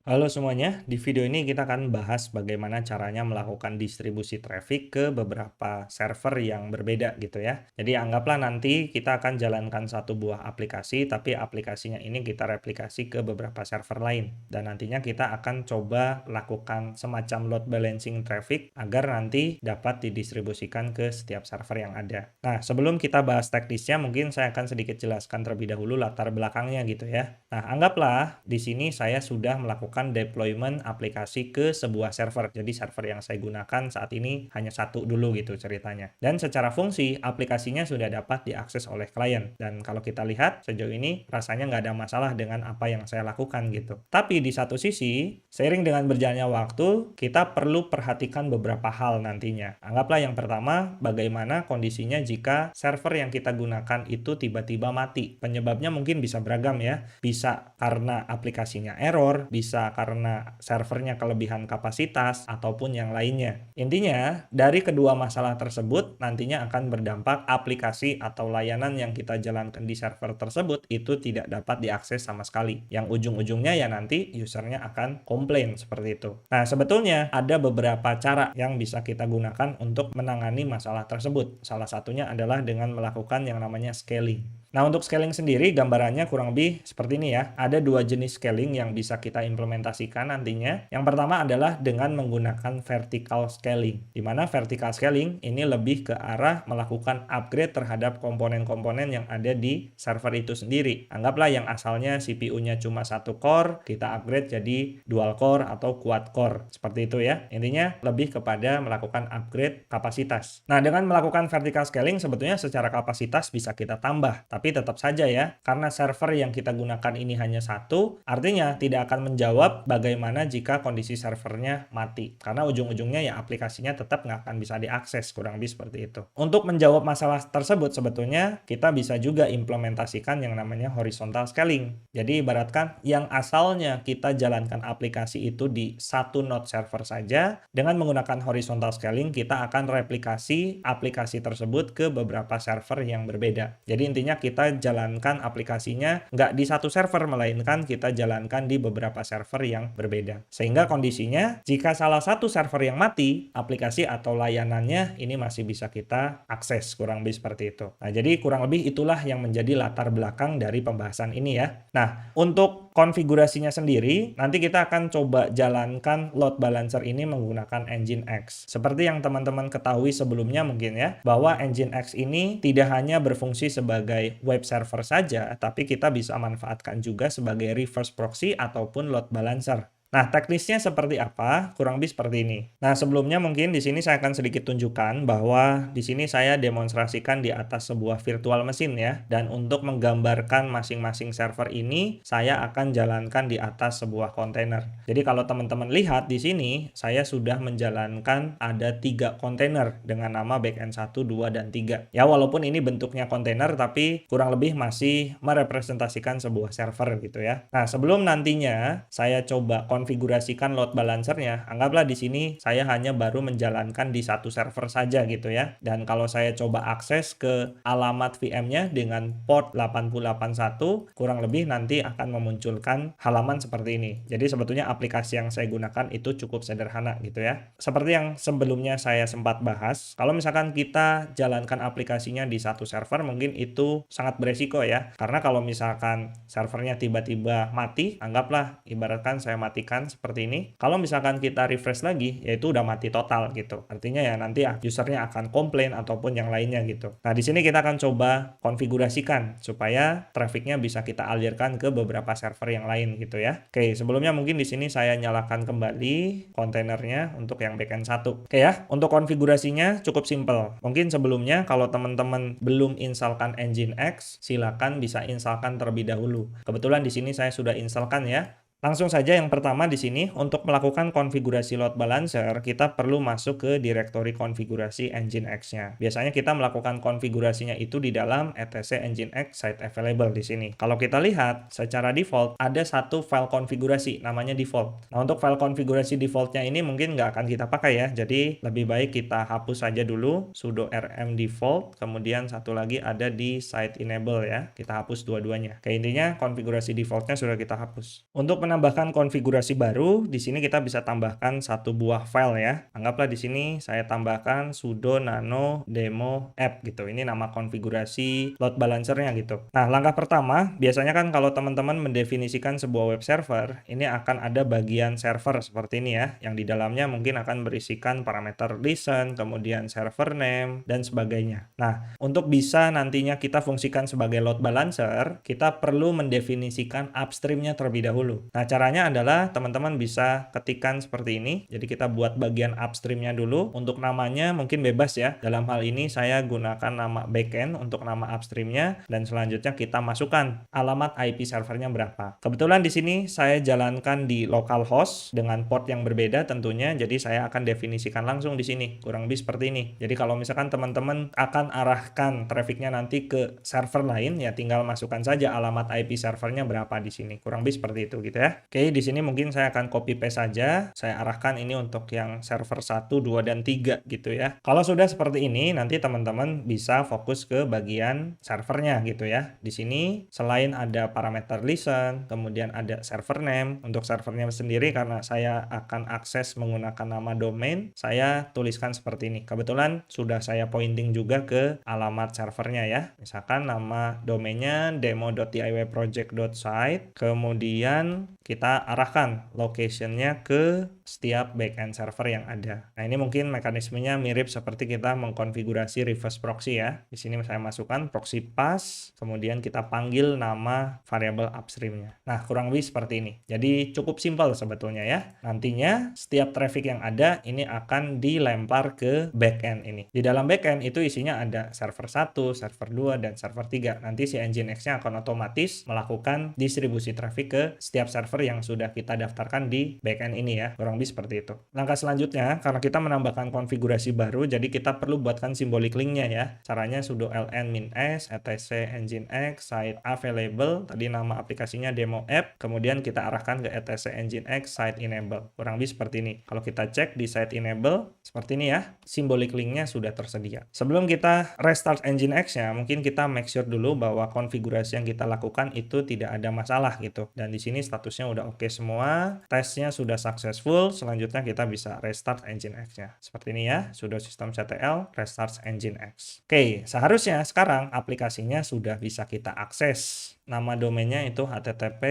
Halo semuanya, di video ini kita akan bahas bagaimana caranya melakukan distribusi traffic ke beberapa server yang berbeda gitu ya. Jadi anggaplah nanti kita akan jalankan satu buah aplikasi, tapi aplikasinya ini kita replikasi ke beberapa server lain. Dan nantinya kita akan coba lakukan semacam load balancing traffic agar nanti dapat didistribusikan ke setiap server yang ada. Nah, sebelum kita bahas teknisnya, mungkin saya akan sedikit jelaskan terlebih dahulu latar belakangnya gitu ya. Nah, anggaplah di sini saya sudah melakukan deployment aplikasi ke sebuah server. Jadi server yang saya gunakan saat ini hanya satu dulu gitu ceritanya. Dan secara fungsi, aplikasinya sudah dapat diakses oleh klien. Dan kalau kita lihat sejauh ini rasanya nggak ada masalah dengan apa yang saya lakukan gitu. Tapi di satu sisi, seiring dengan berjalannya waktu, kita perlu perhatikan beberapa hal nantinya. Anggaplah yang pertama, bagaimana kondisinya jika server yang kita gunakan itu tiba-tiba mati. Penyebabnya mungkin bisa beragam ya. Bisa karena aplikasinya error, bisa karena servernya kelebihan kapasitas, ataupun yang lainnya. Intinya, dari kedua masalah tersebut nantinya akan berdampak aplikasi atau layanan yang kita jalankan di server tersebut itu tidak dapat diakses sama sekali. Yang ujung-ujungnya ya nanti usernya akan komplain seperti itu. Nah, sebetulnya ada beberapa cara yang bisa kita gunakan untuk menangani masalah tersebut. Salah satunya adalah dengan melakukan yang namanya scaling. Nah, untuk scaling sendiri gambarannya kurang lebih seperti ini ya. Ada dua jenis scaling yang bisa kita implementasikan nantinya. Yang pertama adalah dengan menggunakan vertical scaling. Di mana vertical scaling ini lebih ke arah melakukan upgrade terhadap komponen-komponen yang ada di server itu sendiri. Anggaplah yang asalnya CPU-nya cuma satu core, kita upgrade jadi dual core atau quad core. Seperti itu ya. Intinya lebih kepada melakukan upgrade kapasitas. Nah, dengan melakukan vertical scaling sebetulnya secara kapasitas bisa kita tambah. Tapi tetap saja ya, karena server yang kita gunakan ini hanya satu, artinya tidak akan menjawab bagaimana jika kondisi servernya mati. Karena ujung-ujungnya ya aplikasinya tetap nggak akan bisa diakses, kurang lebih seperti itu. Untuk menjawab masalah tersebut sebetulnya kita bisa juga implementasikan yang namanya horizontal scaling. Jadi ibaratkan yang asalnya kita jalankan aplikasi itu di satu node server saja, dengan menggunakan horizontal scaling kita akan replikasi aplikasi tersebut ke beberapa server yang berbeda. Jadi intinya kita jalankan aplikasinya nggak di satu server, melainkan kita jalankan di beberapa server yang berbeda. Sehingga kondisinya, jika salah satu server yang mati, aplikasi atau layanannya ini masih bisa kita akses, kurang lebih seperti itu. Nah, jadi kurang lebih itulah yang menjadi latar belakang dari pembahasan ini ya. Nah, untuk konfigurasinya sendiri, nanti kita akan coba jalankan load balancer ini menggunakan Nginx. Seperti yang teman-teman ketahui sebelumnya mungkin ya, bahwa Nginx ini tidak hanya berfungsi sebagai web server saja, tapi kita bisa manfaatkan juga sebagai reverse proxy ataupun load balancer. Nah, teknisnya seperti apa? Kurang lebih seperti ini. Nah, sebelumnya mungkin di sini saya akan sedikit tunjukkan bahwa di sini saya demonstrasikan di atas sebuah virtual mesin ya. Dan untuk menggambarkan masing-masing server ini, saya akan jalankan di atas sebuah kontainer. Jadi kalau teman-teman lihat di sini, saya sudah menjalankan ada 3 kontainer dengan nama backend 1, 2, dan 3. Ya, walaupun ini bentuknya kontainer, tapi kurang lebih masih merepresentasikan sebuah server gitu ya. Nah, sebelum nantinya saya coba konfigurasikan load balancernya, anggaplah di sini saya hanya baru menjalankan di satu server saja gitu ya. Dan kalau saya coba akses ke alamat VM-nya dengan port 8081, kurang lebih nanti akan memunculkan halaman seperti ini. Jadi sebetulnya aplikasi yang saya gunakan itu cukup sederhana gitu ya. Seperti yang sebelumnya saya sempat bahas, kalau misalkan kita jalankan aplikasinya di satu server, mungkin itu sangat beresiko ya. Karena kalau misalkan servernya tiba-tiba mati, anggaplah ibaratkan saya matikan seperti ini. Kalau misalkan kita refresh lagi, yaitu udah mati total gitu. Artinya ya nanti usernya akan komplain ataupun yang lainnya gitu. Nah, di sini kita akan coba konfigurasikan supaya trafficnya bisa kita alirkan ke beberapa server yang lain gitu ya. Oke, sebelumnya mungkin di sini saya nyalakan kembali kontainernya untuk yang backend 1. Oke ya, untuk konfigurasinya cukup simple. Mungkin sebelumnya kalau teman-teman belum instalkan Nginx, silakan bisa instalkan terlebih dahulu. Kebetulan di sini saya sudah instalkan ya. Langsung saja yang pertama di sini, untuk melakukan konfigurasi load balancer, kita perlu masuk ke direktori konfigurasi Nginx-nya. Biasanya kita melakukan konfigurasinya itu di dalam etc Nginx site available di sini. Kalau kita lihat, secara default ada satu file konfigurasi, namanya default. Nah, untuk file konfigurasi defaultnya ini mungkin nggak akan kita pakai ya, jadi lebih baik kita hapus saja dulu, sudo rm default, kemudian satu lagi ada di site enable ya, kita hapus dua-duanya. Kayak intinya konfigurasi defaultnya sudah kita hapus. Untuk menambahkan konfigurasi baru, di sini kita bisa tambahkan satu buah file ya. Anggaplah di sini saya tambahkan sudo nano demo app gitu. Ini nama konfigurasi load balancernya gitu. Nah, langkah pertama, biasanya kan kalau teman-teman mendefinisikan sebuah web server, ini akan ada bagian server seperti ini ya, yang di dalamnya mungkin akan berisikan parameter listen, kemudian server name, dan sebagainya. Nah, untuk bisa nantinya kita fungsikan sebagai load balancer, kita perlu mendefinisikan upstreamnya terlebih dahulu. Nah, caranya adalah teman-teman bisa ketikkan seperti ini. Jadi kita buat bagian upstreamnya dulu. Untuk namanya mungkin bebas ya. Dalam hal ini saya gunakan nama backend untuk nama upstreamnya, dan selanjutnya kita masukkan alamat IP servernya berapa. Kebetulan di sini saya jalankan di localhost dengan port yang berbeda tentunya. Jadi saya akan definisikan langsung di sini. Kurang lebih seperti ini. Jadi kalau misalkan teman-teman akan arahkan trafficnya nanti ke server lain, ya tinggal masukkan saja alamat IP servernya berapa di sini. Kurang lebih seperti itu gitu ya. Oke, di sini mungkin saya akan copy paste saja. Saya arahkan ini untuk yang server 1, 2, dan 3 gitu ya. Kalau sudah seperti ini, nanti teman-teman bisa fokus ke bagian servernya gitu ya. Di sini selain ada parameter listen, kemudian ada server name. Untuk servernya sendiri karena saya akan akses menggunakan nama domain, saya tuliskan seperti ini. Kebetulan sudah saya pointing juga ke alamat servernya ya. Misalkan nama domainnya demo.diywproject.site, kemudian kita arahkan locationnya ke setiap backend server yang ada. Nah, ini mungkin mekanismenya mirip seperti kita mengkonfigurasi reverse proxy ya. Di sini saya masukkan proxy pass, kemudian kita panggil nama variabel upstreamnya. Nah, kurang lebih seperti ini. Jadi cukup simpel sebetulnya ya. Nantinya setiap traffic yang ada ini akan dilempar ke backend ini. Di dalam backend itu isinya ada server 1, server 2, dan server 3. Nanti si Nginx-nya akan otomatis melakukan distribusi traffic ke setiap server yang sudah kita daftarkan di backend ini ya. Kurang lebih seperti itu. Langkah selanjutnya, karena kita menambahkan konfigurasi baru, jadi kita perlu buatkan simbolik linknya ya. Caranya sudo ln -s etc nginx site available, tadi nama aplikasinya demo app, kemudian kita arahkan ke etc nginx site enable. Kurang lebih seperti ini. Kalau kita cek di site enable, seperti ini ya, simbolik linknya sudah tersedia. Sebelum kita restart Nginx-nya, mungkin kita make sure dulu bahwa konfigurasi yang kita lakukan itu tidak ada masalah gitu. Dan di sini statusnya udah oke semua, tesnya sudah successful, selanjutnya kita bisa restart Nginx-nya. Seperti ini ya, sudo systemctl restart Nginx. Oke, seharusnya sekarang aplikasinya sudah bisa kita akses. Nama domainnya itu http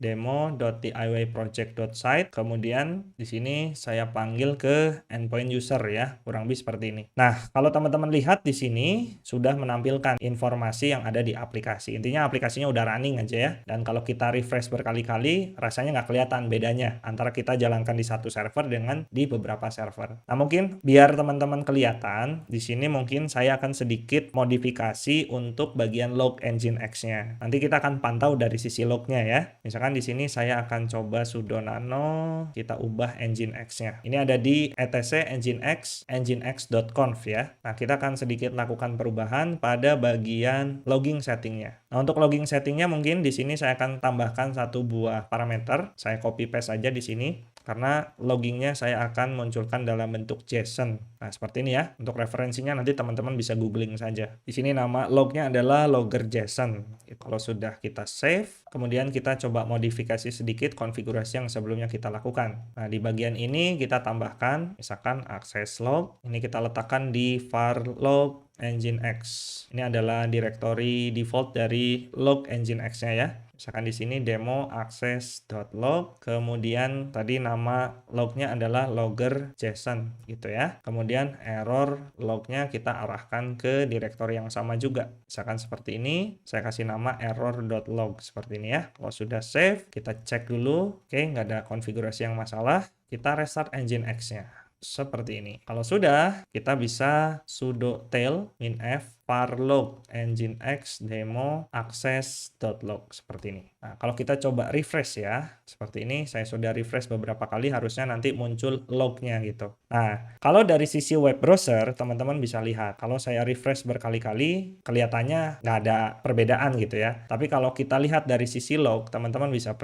demo.diywproject.site. Kemudian di sini saya panggil ke endpoint user ya, kurang lebih seperti ini. Nah, kalau teman-teman lihat di sini sudah menampilkan informasi yang ada di aplikasi. Intinya aplikasinya udah running aja ya. Dan kalau kita refresh berkali-kali, rasanya nggak kelihatan bedanya antara kita jalankan di satu server dengan di beberapa server. Nah, mungkin biar teman-teman kelihatan, di sini mungkin saya akan sedikit modifikasi untuk bagian log Nginx-nya. Nanti kita akan pantau dari sisi lognya ya. Misalkan di sini saya akan coba sudo nano, kita ubah Nginx-nya. Ini ada di etc nginx nginx.conf ya. Nah, kita akan sedikit lakukan perubahan pada bagian logging settingnya. Nah, untuk logging settingnya mungkin di sini saya akan tambahkan satu buah parameter. Saya copy paste aja di sini. Karena loggingnya saya akan munculkan dalam bentuk JSON. Nah, seperti ini ya. Untuk referensinya nanti teman-teman bisa googling saja. Di sini nama lognya adalah logger JSON. Kalau sudah kita save, kemudian kita coba modifikasi sedikit konfigurasi yang sebelumnya kita lakukan. Nah, di bagian ini kita tambahkan, misalkan access log. Ini kita letakkan di var log Nginx. Ini adalah directory default dari log Nginx-nya ya. Misalkan di sini demo access.log, kemudian tadi nama lognya adalah logger JSON gitu ya. Kemudian error lognya kita arahkan ke direktori yang sama juga. Misalkan seperti ini, saya kasih nama error.log seperti ini ya. Kalau sudah save, kita cek dulu. Oke, nggak ada konfigurasi yang masalah. Kita restart Nginx-nya. Seperti ini. Kalau sudah, kita bisa sudo tail -f var log nginx demo access.log seperti ini. Nah, kalau kita coba refresh ya, seperti ini, saya sudah refresh beberapa kali, harusnya nanti muncul lognya gitu. Nah, kalau dari sisi web browser, teman-teman bisa lihat, kalau saya refresh berkali-kali, kelihatannya nggak ada perbedaan gitu ya. Tapi kalau kita lihat dari sisi log, teman-teman bisa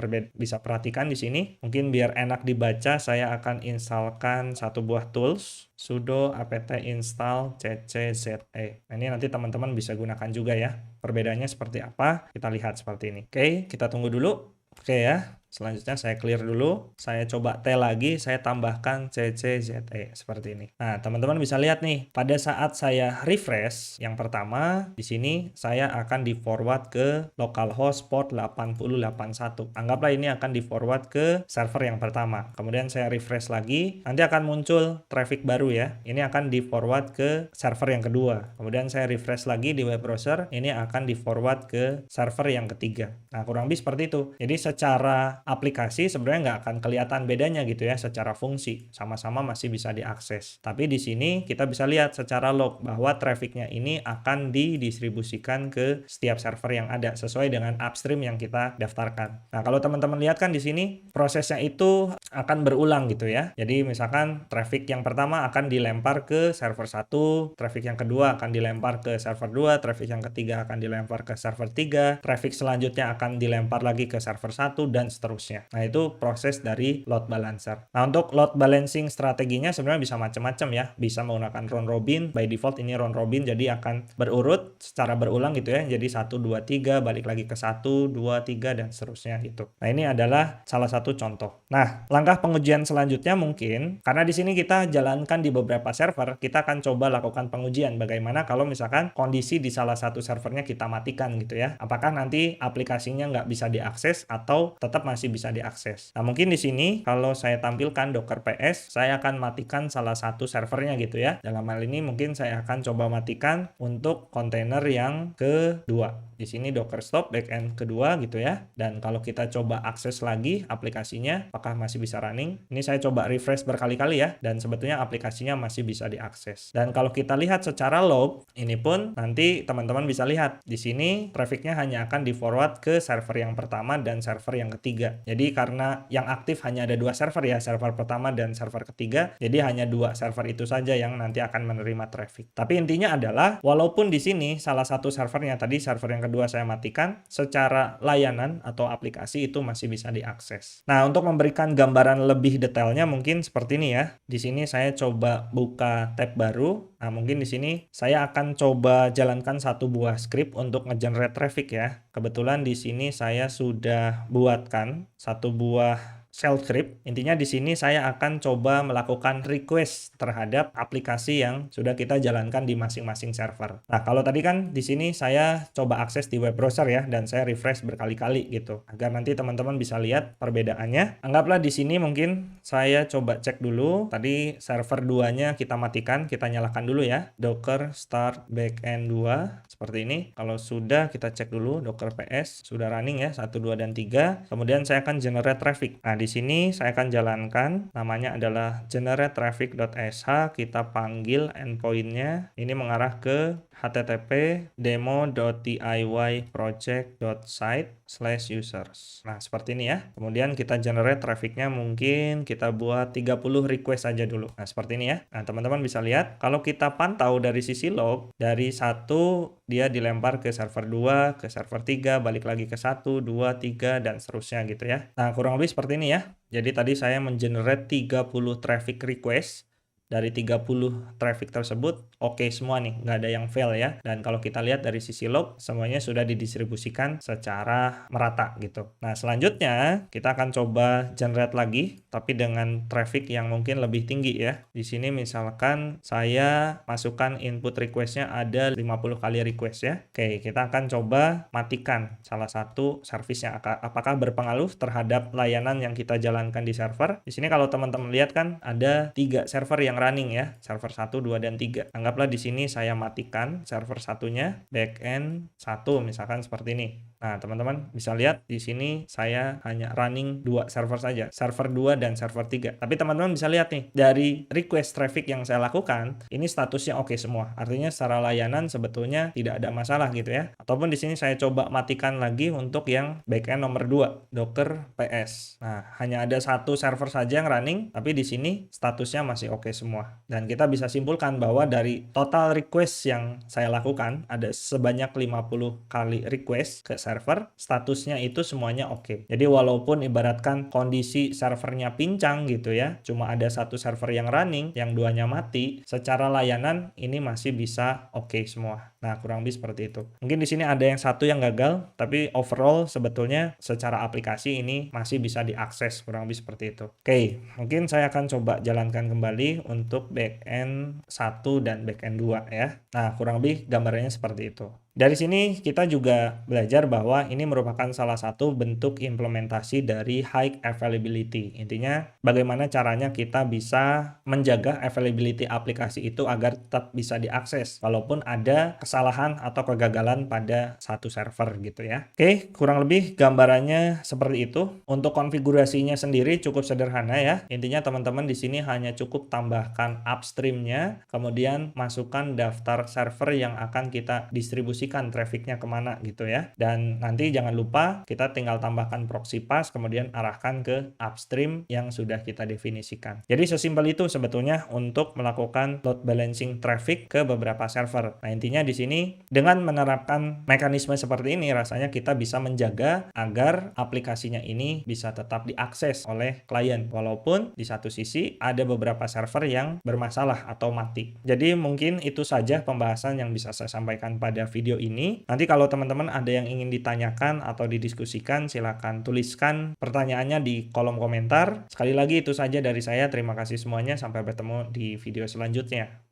perhatikan di sini, mungkin biar enak dibaca, saya akan installkan satu buah tools, sudo apt install ccze. Nah, ini nanti teman-teman bisa gunakan juga ya. Perbedaannya seperti apa? Kita lihat seperti ini. Oke, kita tunggu dulu. Oke ya. Selanjutnya saya clear dulu, saya coba T lagi, saya tambahkan CCZE seperti ini. Nah, teman-teman bisa lihat nih, pada saat saya refresh yang pertama, di sini saya akan di-forward ke localhost port 8081. Anggaplah ini akan di-forward ke server yang pertama. Kemudian saya refresh lagi, nanti akan muncul traffic baru ya. Ini akan di-forward ke server yang kedua. Kemudian saya refresh lagi di web browser, ini akan di-forward ke server yang ketiga. Nah, kurang lebih seperti itu. Jadi secara aplikasi sebenarnya nggak akan kelihatan bedanya gitu ya secara fungsi, sama-sama masih bisa diakses. Tapi di sini kita bisa lihat secara log bahwa trafficnya ini akan didistribusikan ke setiap server yang ada sesuai dengan upstream yang kita daftarkan. Nah, kalau teman-teman lihat kan di sini prosesnya itu akan berulang gitu ya. Jadi misalkan traffic yang pertama akan dilempar ke server 1, traffic yang kedua akan dilempar ke server 2, traffic yang ketiga akan dilempar ke server 3, traffic selanjutnya akan dilempar lagi ke server 1 dan seterusnya. Nah, itu proses dari load balancer. Nah, untuk load balancing strateginya sebenarnya bisa macam-macam ya. Bisa menggunakan round robin, by default ini round robin jadi akan berurut secara berulang gitu ya. Jadi 1 2 3 balik lagi ke 1 2 3 dan seterusnya gitu. Nah, ini adalah salah satu contoh. Nah, langkah pengujian selanjutnya mungkin karena di sini kita jalankan di beberapa server, kita akan coba lakukan pengujian bagaimana kalau misalkan kondisi di salah satu servernya kita matikan gitu ya. Apakah nanti aplikasinya nggak bisa diakses atau tetap masih bisa diakses. Nah, mungkin di sini kalau saya tampilkan Docker PS, saya akan matikan salah satu servernya gitu ya. Dalam hal ini mungkin saya akan coba matikan untuk kontainer yang kedua. Di sini Docker stop backend kedua gitu ya. Dan kalau kita coba akses lagi aplikasinya, apakah masih bisa running? Ini saya coba refresh berkali-kali ya, dan sebetulnya aplikasinya masih bisa diakses. Dan kalau kita lihat secara log, ini pun nanti teman-teman bisa lihat di sini trafficnya hanya akan di-forward ke server yang pertama dan server yang ketiga. Jadi karena yang aktif hanya ada 2 server ya, server pertama dan server ketiga, jadi hanya 2 server itu saja yang nanti akan menerima traffic. Tapi intinya adalah walaupun di sini salah satu servernya tadi server yang kedua saya matikan, secara layanan atau aplikasi itu masih bisa diakses. Nah, untuk memberikan gambaran lebih detailnya mungkin seperti ini ya. Di sini saya coba buka tab baru. Nah, mungkin di sini saya akan coba jalankan satu buah script untuk nge-generate traffic ya. Kebetulan di sini saya sudah buatkan satu buah shell script. Intinya di sini saya akan coba melakukan request terhadap aplikasi yang sudah kita jalankan di masing-masing server. Nah, kalau tadi kan di sini saya coba akses di web browser ya, dan saya refresh berkali-kali gitu, agar nanti teman-teman bisa lihat perbedaannya. Anggaplah di sini mungkin saya coba cek dulu, tadi server 2-nya kita matikan, kita nyalakan dulu ya, Docker start backend 2, seperti ini. Kalau sudah, kita cek dulu Docker PS, sudah running ya, 1, 2, dan 3. Kemudian saya akan generate traffic. Nah, di sini saya akan jalankan, namanya adalah generate traffic.sh, kita panggil endpoint-nya, ini mengarah ke http demo.diy project.site/users. Nah, seperti ini ya. Kemudian kita generate trafficnya, mungkin kita buat 30 request saja dulu. Nah, seperti ini ya. Nah, teman-teman bisa lihat, kalau kita pantau dari sisi log, dari 1 dia dilempar ke server 2, ke server 3, balik lagi ke 1, 2, 3, dan seterusnya gitu ya. Nah, kurang lebih seperti ini ya. Jadi tadi saya mengenerate 30 traffic request. Dari 30 traffic tersebut, oke semua nih, nggak ada yang fail ya. Dan kalau kita lihat dari sisi log, semuanya sudah didistribusikan secara merata gitu. Nah, selanjutnya kita akan coba generate lagi, tapi dengan traffic yang mungkin lebih tinggi ya. Di sini misalkan saya masukkan input requestnya ada 50 kali request ya. Oke, kita akan coba matikan salah satu service-nya. Apakah berpengaruh terhadap layanan yang kita jalankan di server? Di sini kalau teman-teman lihat kan ada 3 server yang running ya, server 1, 2, dan 3. Anggaplah di sini saya matikan server satunya, backend 1 misalkan seperti ini. Nah, teman-teman bisa lihat di sini saya hanya running 2 server saja, server 2 dan server 3. Tapi teman-teman bisa lihat nih, dari request traffic yang saya lakukan, ini statusnya oke semua. Artinya secara layanan sebetulnya tidak ada masalah gitu ya. Ataupun di sini saya coba matikan lagi untuk yang backend nomor 2, Docker PS. Nah, hanya ada 1 server saja yang running, tapi di sini statusnya masih oke semua. semua. Dan kita bisa simpulkan bahwa dari total request yang saya lakukan, ada sebanyak 50 kali request ke server, statusnya itu semuanya oke. Jadi walaupun ibaratkan kondisi servernya pincang gitu ya, cuma ada satu server yang running, yang duanya mati, secara layanan ini masih bisa oke semua. Nah, kurang lebih seperti itu. Mungkin di sini ada yang satu yang gagal, tapi overall sebetulnya secara aplikasi ini masih bisa diakses, kurang lebih seperti itu. Oke, mungkin saya akan coba jalankan kembali untuk backend 1 dan backend 2 ya. Nah, kurang lebih gambarannya seperti itu. Dari sini kita juga belajar bahwa ini merupakan salah satu bentuk implementasi dari high availability. Intinya bagaimana caranya kita bisa menjaga availability aplikasi itu agar tetap bisa diakses walaupun ada kesalahan atau kegagalan pada satu server gitu ya. Oke, kurang lebih gambarannya seperti itu. Untuk konfigurasinya sendiri cukup sederhana ya. Intinya teman-teman di sini hanya cukup tambahkan upstream-nya, kemudian masukkan daftar server yang akan kita distribusikan trafficnya kemana gitu ya. Dan nanti jangan lupa kita tinggal tambahkan proxy path kemudian arahkan ke upstream yang sudah kita definisikan. Jadi sesimpel itu sebetulnya untuk melakukan load balancing traffic ke beberapa server. Nah, intinya di sini dengan menerapkan mekanisme seperti ini rasanya kita bisa menjaga agar aplikasinya ini bisa tetap diakses oleh klien walaupun di satu sisi ada beberapa server yang bermasalah atau mati. Jadi mungkin itu saja pembahasan yang bisa saya sampaikan pada video ini. Nanti kalau teman-teman ada yang ingin ditanyakan atau didiskusikan, silakan tuliskan pertanyaannya di kolom komentar. Sekali lagi itu saja dari saya. Terima kasih semuanya. Sampai bertemu di video selanjutnya.